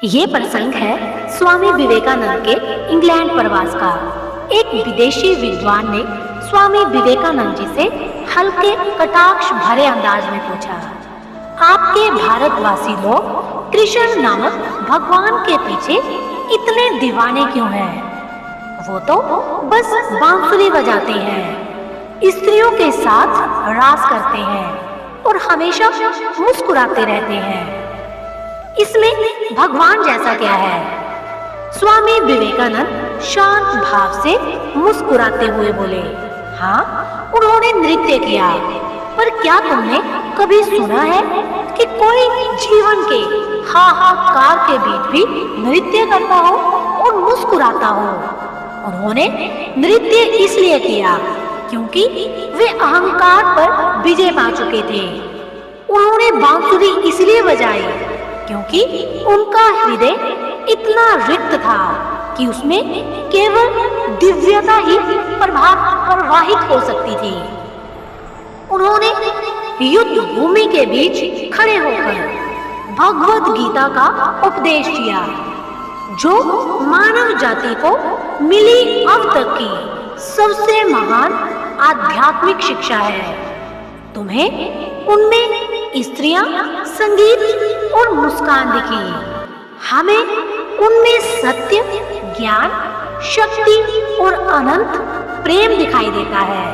ये प्रसंग है स्वामी विवेकानंद के इंग्लैंड प्रवास का। एक विदेशी विद्वान ने स्वामी विवेकानंद जी से हल्के कटाक्ष भरे अंदाज में पूछा, आपके भारतवासी लोग कृष्ण नामक भगवान के पीछे इतने दीवाने क्यों हैं? वो तो बस बांसुरी बजाते हैं, स्त्रियों के साथ रास करते हैं और हमेशा मुस्कुराते रहते हैं। इसमें भगवान जैसा क्या है? स्वामी विवेकानंद शांत भाव से मुस्कुराते हुए बोले, हाँ, उन्होंने नृत्य किया, पर क्या तुमने कभी सुना है कि कोई जीवन के हाहाकार के बीच भी नृत्य करता हो और मुस्कुराता हो? उन्होंने नृत्य इसलिए किया क्योंकि वे अहंकार पर विजय पा चुके थे। उन्होंने बांसुरी इसलिए बजाई क्योंकि उनका हृदय इतना रिक्त था कि उसमें केवल दिव्यता ही प्रवाहित हो सकती थी। उन्होंने युद्ध भूमि के बीच खड़े होकर भगवत गीता का उपदेश किया, जो मानव जाति को मिली अब तक की सबसे महान आध्यात्मिक शिक्षा है। तुम्हें उनमें स्त्रियां, संगीत और मुस्कान दिखी। हमें उनमें सत्य, ज्ञान, शक्ति और अनंत प्रेम दिखाई देता है।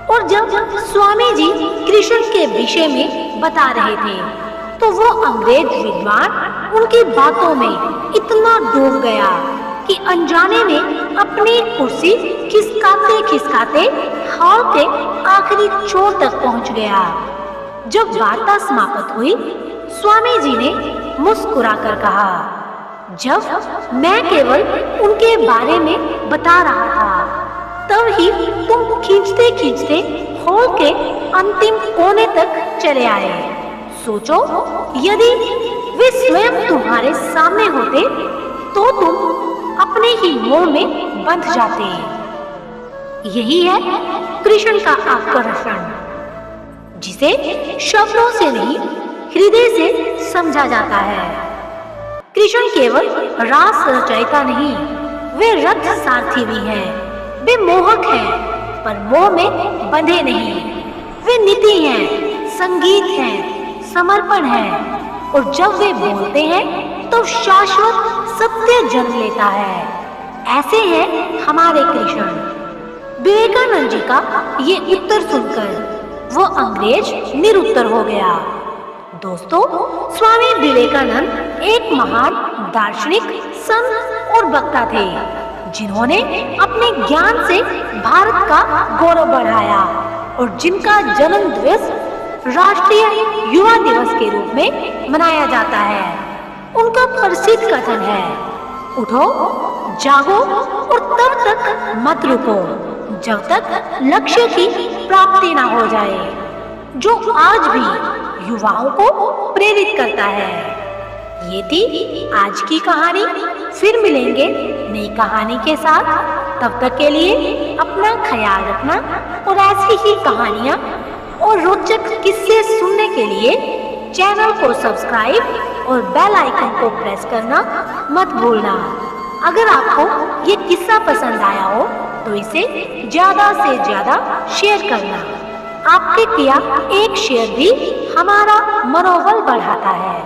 और जब स्वामी जी कृष्ण के विषय में बता रहे थे तो वो अंग्रेज विद्वान उनकी बातों में इतना डूब गया कि अनजाने में अपनी कुर्सी खिसकाते खिसकाते हॉल के आखिरी छोर तक पहुंच गया। जब वार्ता समाप्त हुई, स्वामी जी ने मुस्कुराकर कहा, जब मैं केवल उनके बारे में बता रहा था, तब ही तुम खींचते खींचते हॉल के अंतिम कोने तक चले आए। सोचो, यदि वे स्वयं तुम्हारे सामने होते तो तुम अपने ही मोह में बंध जाते। यही है कृष्ण का आकर्षण, जिसे शब्दों से नहीं, हृदय से समझा जाता है। कृष्ण केवल रास रचयिता नहीं, वे रथ सारथी भी हैं। वे मोहक हैं, पर मोह में बंधे नहीं। वे नीति हैं, संगीत हैं, समर्पण है, और जब वे बोलते हैं तो शाश्वत सत्य जन्म लेता है। ऐसे हैं हमारे कृष्ण। विवेकानंद जी का ये उत्तर सुनकर वो अंग्रेज निरुत्तर हो गया। दोस्तों, स्वामी विवेकानंद एक महान दार्शनिक, संत और वक्ता थे, जिन्होंने अपने ज्ञान से भारत का गौरव बढ़ाया और जिनका जन्म दिवस राष्ट्रीय युवा दिवस के रूप में मनाया जाता है। उनका प्रसिद्ध कथन है, उठो, जागो और तब तक मत रुको जब तक लक्ष्य की प्राप्ति ना हो जाए, जो आज भी युवाओं को प्रेरित करता है। ये थी आज की कहानी। फिर मिलेंगे नई कहानी के साथ। तब तक के लिए अपना ख्याल रखना और ऐसी ही कहानियाँ और रोचक किस्से सुनने के लिए चैनल को सब्सक्राइब और बेल आइकन को प्रेस करना मत भूलना। अगर आपको ये किस्सा पसंद आया हो तो इसे ज्यादा से ज्यादा शेयर करना। आपके किया एक शेयर भी हमारा मनोबल बढ़ाता है।